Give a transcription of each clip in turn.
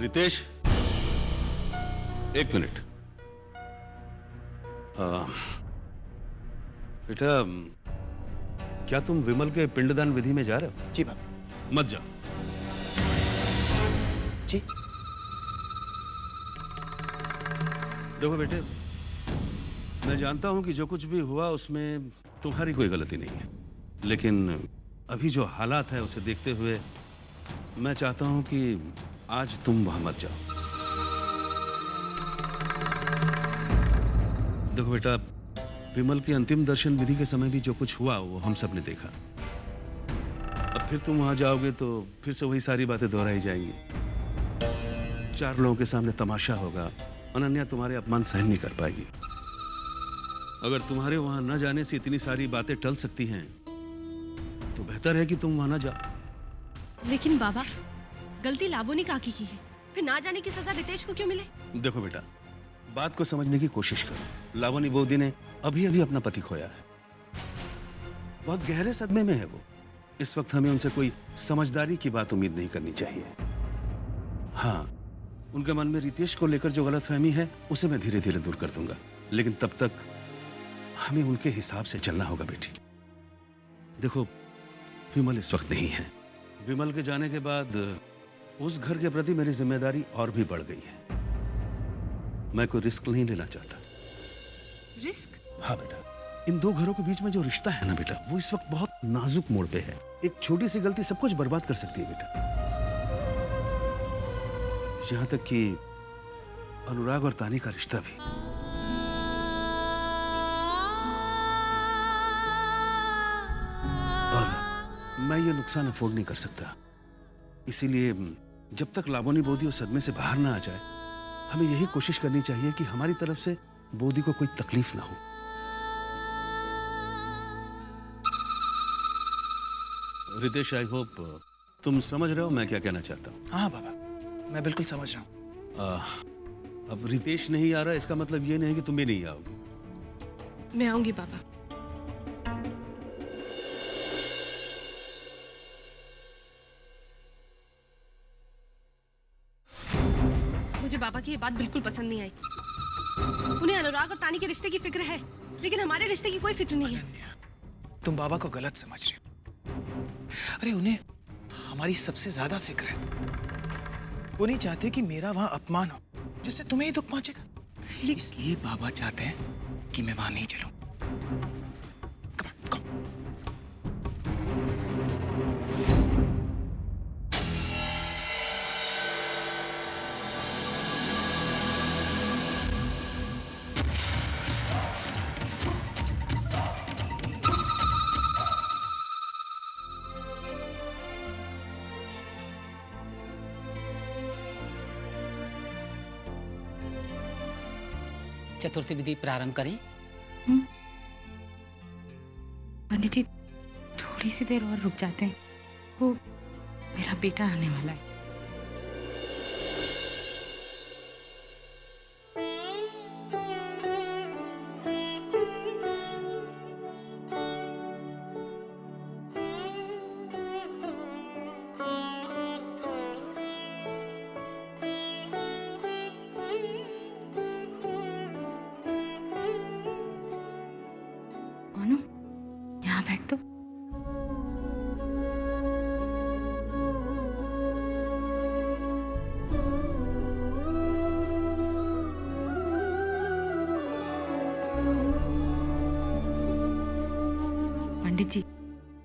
रितेश, एक मिनट। बेटा, क्या तुम विमल के पिंडदान विधि में जा रहे हो? जी बाबा। मत जाओ। जी। देखो बेटे, मैं जानता हूं कि जो कुछ भी हुआ उसमें तुम्हारी कोई गलती नहीं है, लेकिन अभी जो हालात है उसे देखते हुए मैं चाहता हूं कि आज तुम वहां मत जाओ। देखो बेटा, विमल के अंतिम दर्शन विधि के समय भी जो कुछ हुआ वो हम सब ने देखा। अब फिर तुम वहां जाओगे तो फिर से वही सारी बातें दोहराई जाएंगी। 4 लोगों के सामने तमाशा होगा। अनन्या तुम्हारे अपमान सहन नहीं कर पाएगी। अगर तुम्हारे वहां न जाने से इतनी सारी बातें टल सकती हैं तो बेहतर है कि तुम वहां न जाओ। लेकिन बाबा, गलती लाबोनी काकी की है, फिर ना जाने की सजा रितेश को क्यों मिले? देखो बेटा, बात को समझने की कोशिश करो। लावनी बोदी ने अभी अभी अपना पति खोया है। बहुत गहरे सदमे में है वो। इस वक्त हमें उनसे कोई समझदारी की बात उम्मीद नहीं करनी चाहिए। हाँ, उनके मन में रितेश को लेकर जो गलतफहमी है उसे मैं धीरे धीरे दूर कर दूंगा, लेकिन तब तक हमें उनके हिसाब से चलना होगा बेटी। देखो, विमल इस वक्त नहीं है। विमल के जाने के बाद उस घर के प्रति मेरी जिम्मेदारी और भी बढ़ गई है। मैं कोई रिस्क नहीं लेना चाहता। रिस्क? हाँ बेटा, इन 2 घरों के बीच में जो रिश्ता है ना बेटा, वो इस वक्त बहुत नाजुक मोड़ पे है। एक छोटी सी गलती सब कुछ बर्बाद कर सकती है बेटा। यहां तक कि अनुराग और तानी का रिश्ता भी। और मैं ये नुकसान अफोर्ड नहीं कर सकता। इसीलिए जब तक लावनी बोदी उस सदमे से बाहर ना आ जाए, हमें यही कोशिश करनी चाहिए कि हमारी तरफ से बोदी को कोई तकलीफ ना हो। रितेश, आई होप तुम समझ रहे हो मैं क्या कहना चाहता हूँ। हाँ बाबा, मैं बिल्कुल समझ रहा हूँ। अब रितेश नहीं आ रहा, इसका मतलब ये नहीं कि तुम भी नहीं आओगी। मैं आऊंगी बाबा। मुझे बाबा की ये बात बिल्कुल पसंद नहीं आई। उन्हें अनुराग और तानी के रिश्ते की फिक्र है, लेकिन हमारे रिश्ते की कोई फिक्र नहीं है। तुम बाबा को गलत समझ रही हो। अरे उन्हें हमारी सबसे ज्यादा फिक्र है। वो नहीं चाहते कि मेरा वहां अपमान हो, जिससे तुम्हें ही दुख पहुंचेगा। इसलिए बाबा चाहते हैं कि मैं वहां नहीं चलूं। Come on, come. चतुर्थी विधि प्रारंभ करें। पंडित जी, थोड़ी सी देर और रुक जाते हैं, वो मेरा बेटा आने वाला है। अनु, यहाँ बैठ तो। पंडित जी,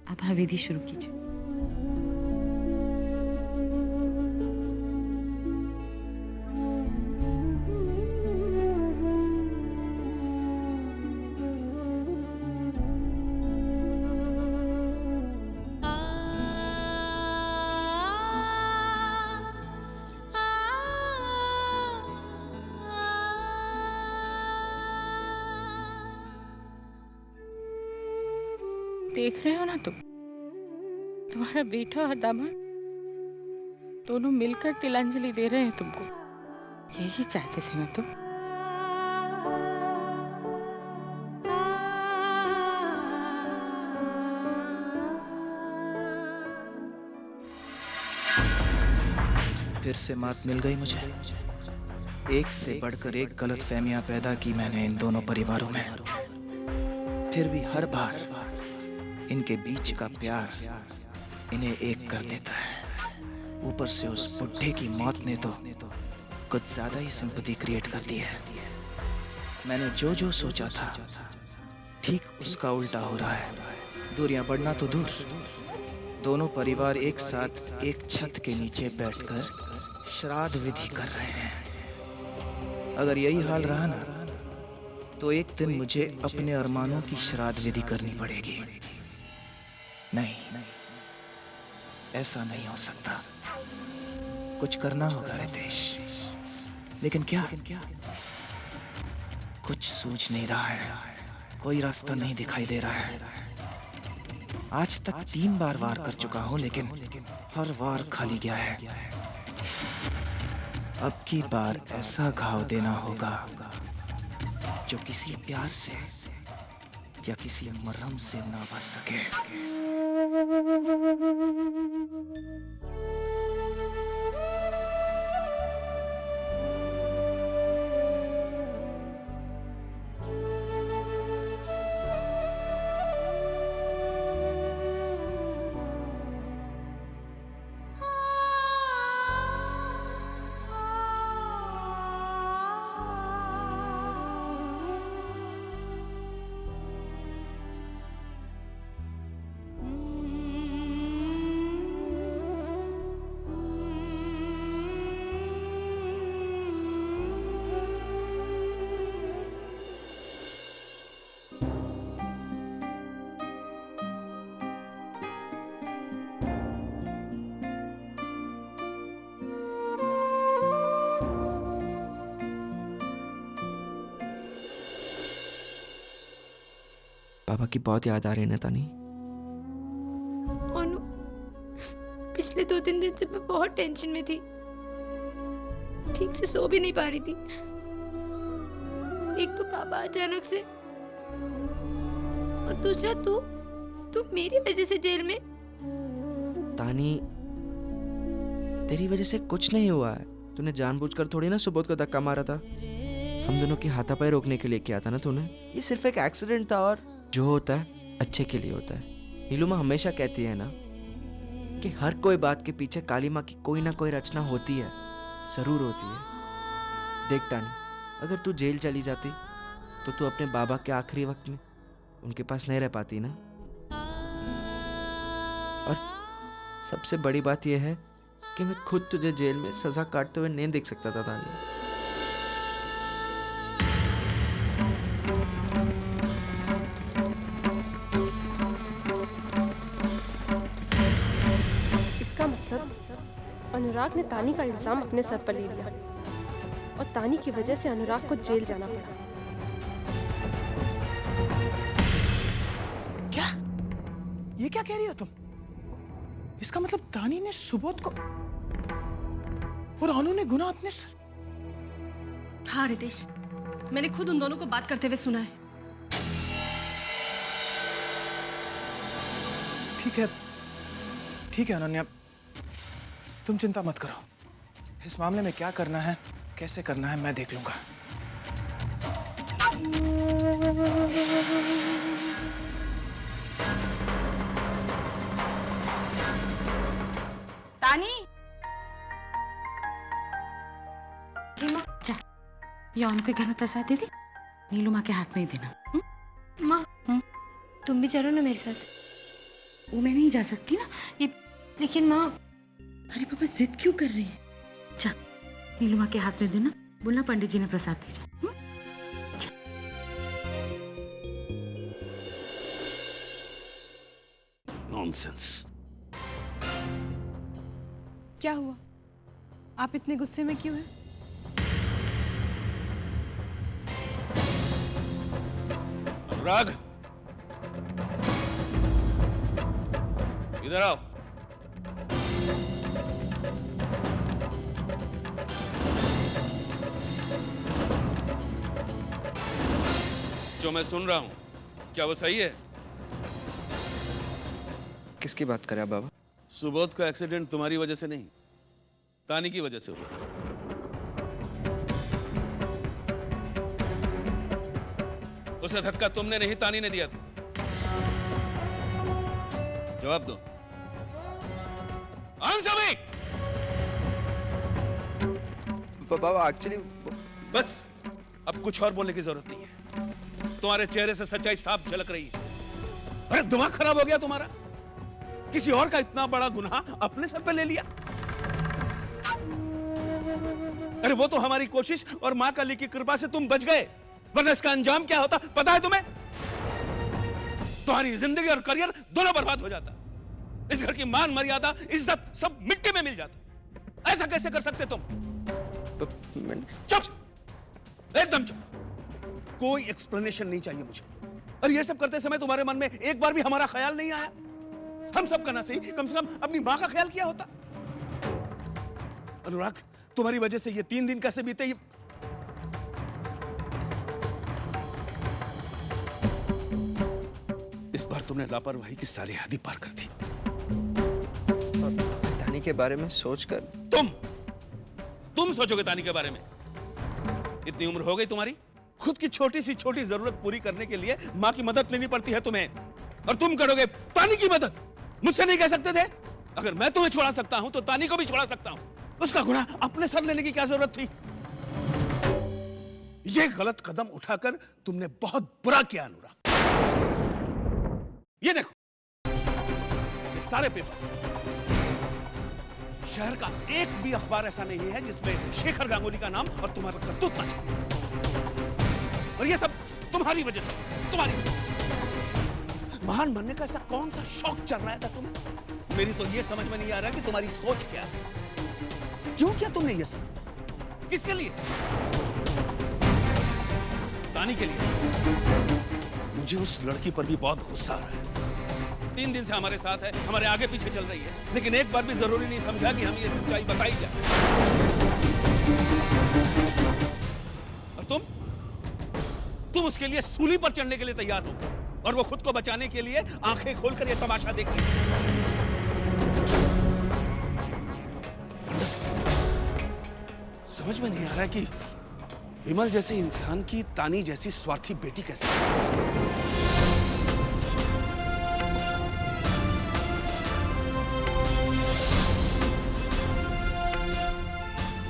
अब विधि शुरू कीजिए। देख रहे हो ना तुम, तुम्हारा बेटा और दामाद दोनों मिलकर तिलांजलि दे रहे हैं तुमको। यही चाहते थे ना तुम? फिर से मात मिल गई मुझे। एक से बढ़कर एक गलतफहमियां पैदा की मैंने इन दोनों परिवारों में। फिर भी हर बार इनके बीच का प्यार इन्हें एक कर देता है। ऊपर से उस बुढ़े की मौत ने तो कुछ ज्यादा ही सिंपैथी क्रिएट कर दी है। मैंने जो जो सोचा था ठीक उसका उल्टा हो रहा है। दूरियां बढ़ना तो दूर, दोनों परिवार एक साथ एक छत के नीचे बैठकर श्राद्ध विधि कर रहे हैं। अगर यही हाल रहा ना तो एक दिन मुझे अपने अरमानों की श्राद्ध विधि करनी पड़ेगी। नहीं, ऐसा नहीं हो सकता। कुछ करना होगा रितेश, लेकिन क्या? कुछ सूझ नहीं रहा है, कोई रास्ता नहीं दिखाई दे रहा है। आज तक 3 बार वार कर चुका हूं, लेकिन हर वार खाली गया है। अब की बार ऐसा घाव देना होगा जो किसी प्यार से या किसी मरहम से ना भर सके। पापा की बहुत याद आ रही है ना तानी। अनु, पिछले 2-3 दिन से मैं बहुत टेंशन में थी, ठीक से सो भी नहीं पा रही थी। एक तो पापा अचानक से, और दूसरा तू मेरी वजह से जेल में। तानी, तेरी वजह से कुछ नहीं हुआ है। तूने जानबूझकर थोड़ी ना सुबोध को धक्का मारा था। हम दोनों की हाथापाई रोकने के लिए किया था ना तूने। ये सिर्फ एक एक्सीडेंट था, और जो होता है अच्छे के लिए होता है। नीलू माँ हमेशा कहती है ना कि हर कोई बात के पीछे काली माँ की कोई ना कोई रचना होती है, जरूर होती है। देख तानी, अगर तू जेल चली जाती तो तू अपने बाबा के आखिरी वक्त में उनके पास नहीं रह पाती ना। और सबसे बड़ी बात यह है कि मैं खुद तुझे जेल में सजा काटते हुए नहीं देख सकता था तानी। अनुराग ने तानी का इल्जाम अपने सर पर ले लिया और तानी की वजह से अनुराग को जेल जाना पड़ा। क्या? ये क्या कह रही हो तुम? इसका मतलब तानी ने सुबोध को और अनु ने गुनाह अपने सर। हाँ रितेश, मैंने खुद उन दोनों को बात करते हुए सुना है। ठीक है अनन्या, तुम चिंता मत करो। इस मामले में क्या करना है, कैसे करना है, मैं देख लूंगा। तानी, जा, ये उनके घर में प्रसाद दे दे। नीलू माँ के हाथ में ही देना। माँ, तुम भी चलो ना मेरे साथ। वो मैं नहीं जा सकती ना ये। लेकिन माँ, अरे पापा जिद क्यों कर रही है? जा, नीलू माँ के हाथ में देना, बोलना पंडित जी ने प्रसाद भेजा। नॉनसेंस। क्या हुआ? आप इतने गुस्से में क्यों हैं? अनुराग, इधर आओ। जो मैं सुन रहा हूं, क्या वो सही है? किसकी बात कर रहे हैं बाबा? सुबोध का एक्सीडेंट तुम्हारी वजह से नहीं, तानी की वजह से हुआ। उसे धक्का तुमने नहीं, तानी ने दिया था। जवाब दो। Answer me. बाबा एक्चुअली बस, अब कुछ और बोलने की जरूरत नहीं है। तुम्हारे चेहरे से सच्चाई साफ झलक रही है। अरे दिमाग खराब हो गया तुम्हारा? किसी और का इतना बड़ा गुनाह अपने सर पे ले लिया। अरे वो तो हमारी कोशिश और मां काली की कृपा से तुम बच गए, वरना इसका अंजाम क्या होता पता है तुम्हें? तुम्हारी जिंदगी और करियर दोनों बर्बाद हो जाता। इस घर की मान मर्यादा इज्जत सब मिट्टी में मिल जाता। ऐसा कैसे कर सकते तुम? चुप, एकदम चुप। कोई एक्सप्लेनेशन नहीं चाहिए मुझे। और ये सब करते समय तुम्हारे मन में एक बार भी हमारा ख्याल नहीं आया? हम सब का ना सही, कम से कम अपनी मां का ख्याल किया होता। अनुराग, तुम्हारी वजह से ये 3 दिन कैसे बीते ये इस बार तुमने लापरवाही की सारी हद ही पार कर दी। तानी के बारे में सोचकर तुम सोचोगे तानी के बारे में? इतनी उम्र हो गई तुम्हारी, खुद की छोटी सी छोटी जरूरत पूरी करने के लिए मां की मदद लेनी पड़ती है तुम्हें, और तुम करोगे तानी की मदद। मुझसे नहीं कह सकते थे? अगर मैं तुम्हें छोड़ा सकता हूं तो तानी को भी छोड़ा सकता हूं। उसका गुनाह अपने सर लेने की क्या जरूरत थी? यह गलत कदम उठाकर तुमने बहुत बुरा किया अनुराग। ये देखो, ये सारे पेपर्स, शहर का एक भी अखबार ऐसा नहीं है जिसमें शेखर गांगुली का नाम और तुम्हारा करतूत ना छपे। और ये सब तुम्हारी वजह से, तुम्हारी वजह से। महान बनने का ऐसा कौन सा शौक चल रहा था तुम्हें? मेरी तो ये समझ में नहीं आ रहा कि तुम्हारी सोच क्या है। क्यों किया तुमने ये सब? किसके लिए? तानी के लिए। मुझे उस लड़की पर भी बहुत गुस्सा आ रहा है। 3 दिन से हमारे साथ है, हमारे आगे पीछे चल रही है, लेकिन एक बार भी जरूरी नहीं समझा कि हमें ये सच्चाई बताई जाए। और तुम उसके लिए सूली पर चढ़ने के लिए तैयार हो, और वो खुद को बचाने के लिए आंखें खोलकर ये तमाशा देख रही है। समझ में नहीं आ रहा है कि विमल जैसे इंसान की तानी जैसी स्वार्थी बेटी कैसे?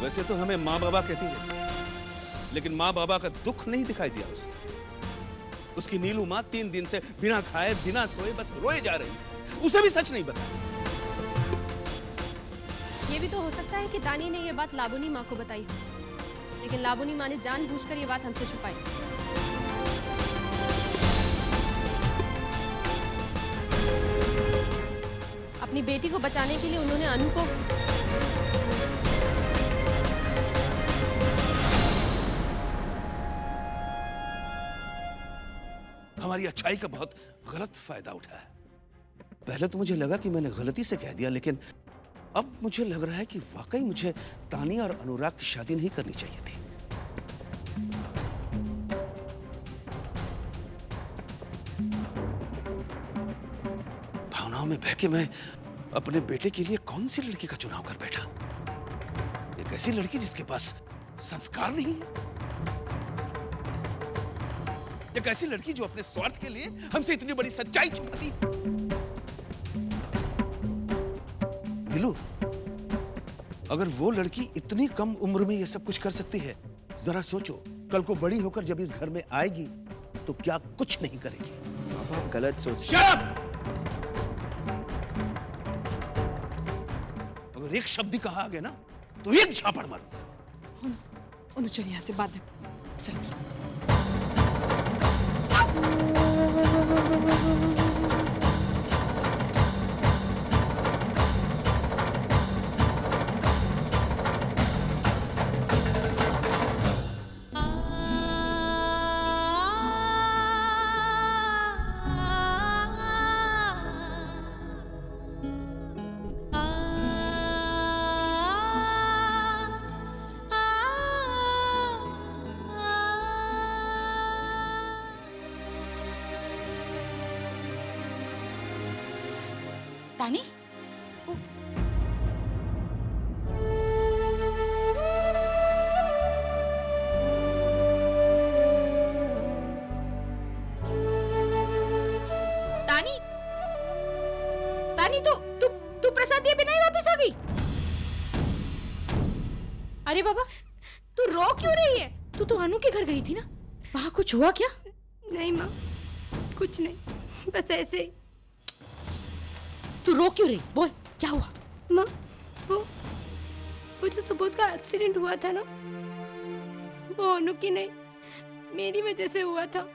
वैसे तो हमें माँ बाबा कहती रहती है, लेकिन माँ बाबा का दुख नहीं दिखाई दिया उसे। उसकी नीलू माँ 3 दिन से बिना खाए बिना सोए बस रोए जा रही है। उसे भी सच नहीं बताया। ये भी तो हो सकता है कि तानी ने ये बात लाबोनी माँ को बताई हो, लेकिन लाबोनी माँ ने जानबूझकर ये बात हमसे छुपाई। अपनी बेटी को बचाने के लिए उन्होंने अनु को हमारी अच्छाई का बहुत गलत फायदा उठाया। पहले तो मुझे लगा कि मैंने गलती से कह दिया, लेकिन अब मुझे लग रहा है कि वाकई मुझे तानी और अनुराग की शादी नहीं करनी चाहिए थी। भावनाओं में बह के मैं अपने बेटे के लिए कौन सी लड़की का चुनाव कर बैठा। एक ऐसी लड़की जिसके पास संस्कार नहीं है, एक ऐसी लड़की जो अपने स्वार्थ के लिए हमसे इतनी बड़ी सच्चाई छुपाती। नीलू, अगर वो लड़की इतनी कम उम्र में ये सब कुछ कर सकती है, जरा सोचो कल को बड़ी होकर जब इस घर में आएगी तो क्या कुछ नहीं करेगी। आप गलत सोच। Shut up! अगर एक शब्द ही कहा आगे ना तो एक झापड़ मारूंगा। उन्हें चलिए यहाँ से बाद में। चलिए। तानी नहीं तो तू प्रसाद दिए बिना ही वापस आ गई? अरे बाबा, तू रो क्यों रही है? तू तो अनु के घर गई थी ना, वहाँ कुछ हुआ क्या? नहीं माँ, कुछ नहीं, बस ऐसे ही। तू रो क्यों रही? बोल, क्या हुआ? माँ, वो जो सुबोध का एक्सीडेंट हुआ था ना, वो अनु की नहीं, मेरी वजह से हुआ था।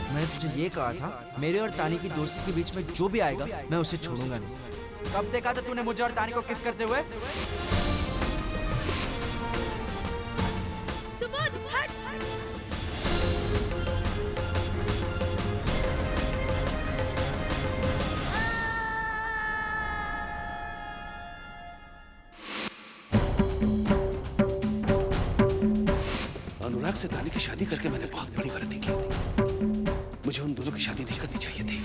मैंने तुझे ये कहा था, मेरे और तानी की दोस्ती के बीच में जो भी आएगा मैं उसे छोड़ूंगा नहीं। कब देखा था तूने मुझे और तानी को किस करते हुए? सुबोध, हट! अनुराग से तानी की शादी करके मैंने बहुत बड़ी गलती की थी। मुझे उन दोनों की शादी नहीं करनी चाहिए थी।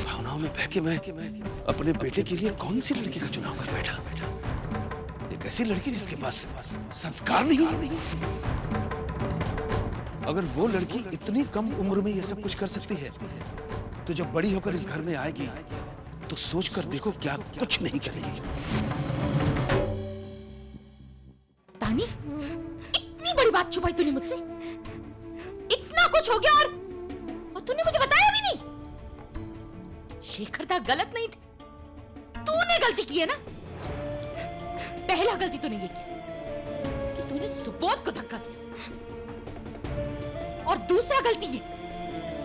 भावनाओं में बह के मैं अपने बेटे के लिए कौन सी लड़की का चुनाव कर बैठा। एक ऐसी लड़की जिसके पास संस्कार नहीं। अगर वो लड़की इतनी कम उम्र में ये सब कुछ कर सकती है, तो जब बड़ी होकर इस घर में आएगी तो सोच कर देखो क्या कुछ नहीं करेगी। तानी, इतनी बड़ी बात छुपाई तूने मुझसे? इतना कुछ हो गया और तूने मुझे बताया भी नहीं? शेखर था गलत नहीं थी, तूने गलती की है ना? पहला गलती तूने ये की कि तूने सुबोध को धक्का दिया, और दूसरा गलती ये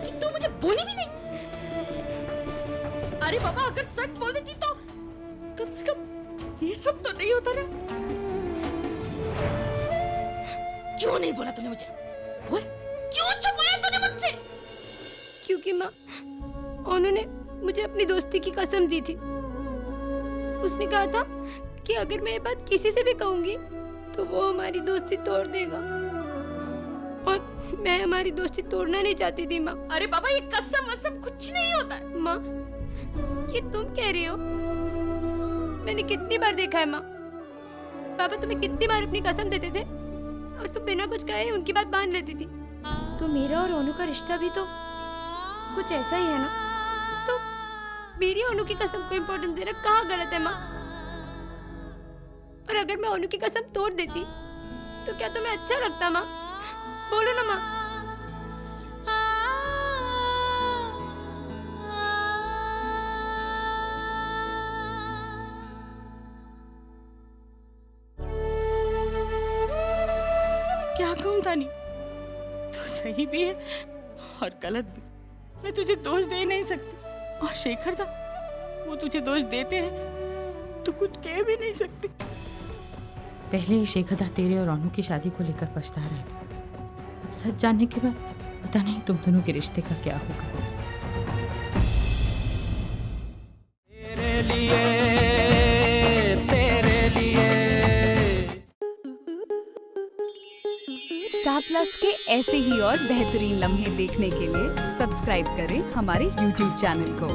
कि तू मुझे बोली भी नहीं। अरे बाबा, अगर सच बोल देती तो कम से कम ये सब तो नहीं होता ना। क्यों नहीं बोला तूने मुझे? बोल, क्यों छुपाया तूने मुझसे? क्योंकि माँ, उन्होंने मुझे अपनी दोस्ती की कसम दी थी। उसने कहा था कि अगर मैं ये बात किसी से भी कहूंगी तो वो हमारी दोस्ती तोड़ देगा, और मैं हमारी दोस्ती तोड़ना नहीं चाहती थी माँ। अरे बाबा, ये कसम वसम कुछ नहीं होता है। माँ, ये तुम कह रही हो? मैंने कितनी बार देखा है माँ, पापा तुम्हें कितनी बार अपनी कसम देते थे और तुम बिना कुछ कहे उनकी बात मान लेती थी। तो मेरा और अनु का रिश्ता भी तो कुछ ऐसा ही है ना? तो मेरी अनु की कसम को इम्पोर्टेंस देना कहाँ गलत है माँ? और अगर मैं अनु की कसम तोड़ देती तो क्या तुम्हें अच्छा लगता माँ? बोलो ना माँ। क्या कहूँ तानी, तू सही भी है और गलत भी। मैं तुझे दोष दे नहीं सकती, और शेखर था, वो तुझे दोष देते हैं तो कुछ कह भी नहीं सकती। पहले ही शेखर था तेरे और अनु की शादी को लेकर पछता रहा है। अब सच जानने के बाद पता नहीं तुम दोनों के रिश्ते का क्या होगा। तेरे लिए स्टार प्लस के ऐसे ही और बेहतरीन लम्हे देखने के लिए सब्सक्राइब करें हमारे YouTube चैनल को।